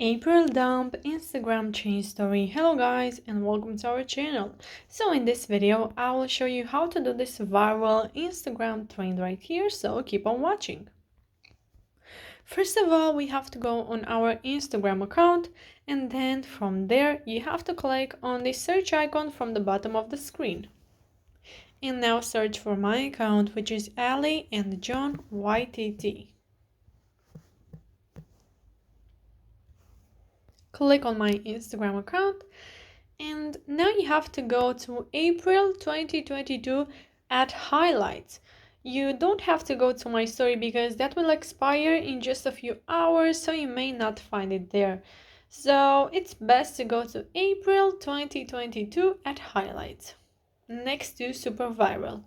April dump Instagram change story. Hello guys and welcome to our channel. So in this video I will show you how to do this viral Instagram trend right here, so keep on watching. First of all, we have to go on our Instagram account, and then from there you have to click on the search icon from the bottom of the screen. And now search for my account, which is Ali and John YTT. Click on my Instagram account, and now you have to go to April 2022 at highlights. You don't have to go to my story because that will expire in just a few hours, so you may not find it there. So it's best to go to April 2022 at highlights next to super viral.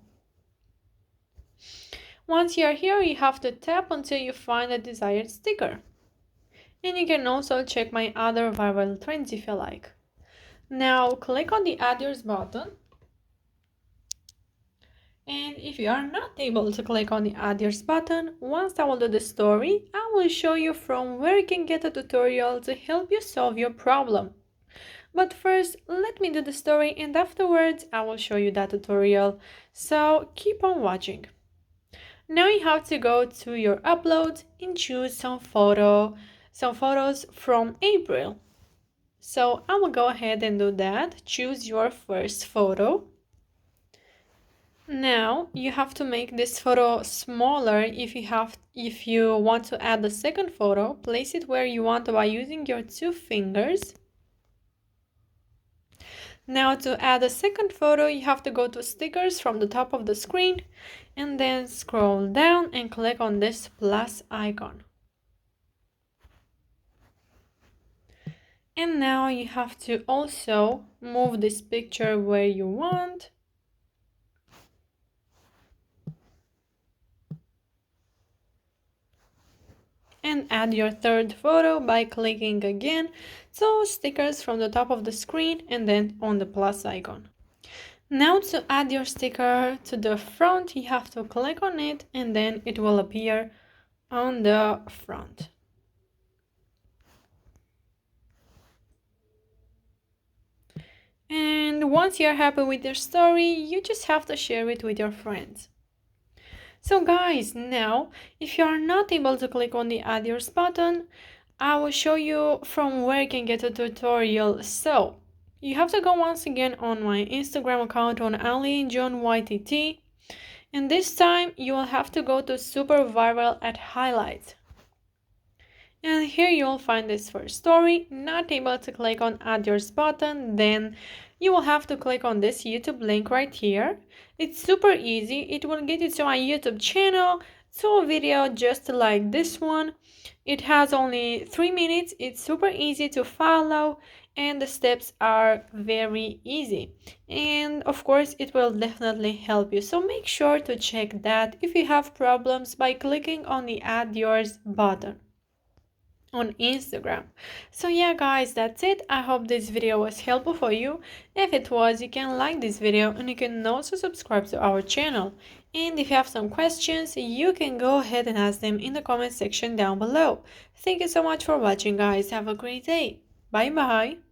Once you are here, you have to tap until you find the desired sticker. And you can also check my other viral trends if you like. Now click on the Add Yours button. And if you are not able to click on the Add Yours button, once I will do the story, I will show you from where you can get a tutorial to help you solve your problem. But first, let me do the story, and afterwards I will show you that tutorial. So keep on watching. Now you have to go to your uploads and choose some photos from April. So I will go ahead and do that. Choose your first photo. Now you have to make this photo smaller. If you want to add the second photo, place it where you want by using your two fingers. Now to add a second photo, you have to go to stickers from the top of the screen and then scroll down and click on this plus icon. And now you have to also move this picture where you want. And add your third photo by clicking again to stickers from the top of the screen and then on the plus icon. Now to add your sticker to the front, you have to click on it and then it will appear on the front. And once you're happy with your story, you just have to share it with your friends. So guys, now if you are not able to click on the Add Yours button, I will show you from where you can get a tutorial. So you have to go once again on my Instagram account on Ali John YTT, and this time you will have to go to super viral at highlights. And here you'll find this first story. Not able to click on Add Yours button, then you will have to click on this YouTube link right here. It's super easy. It will get you to my YouTube channel, to a video just like this one. It has only 3 minutes. It's super easy to follow and the steps are very easy. And of course, it will definitely help you. So make sure to check that if you have problems by clicking on the Add Yours button on Instagram. So yeah guys, that's it. I hope this video was helpful for you. If it was, you can like this video and you can also subscribe to our channel. And if you have some questions, you can go ahead and ask them in the comment section down below. Thank you so much for watching guys. Have a great day. Bye bye.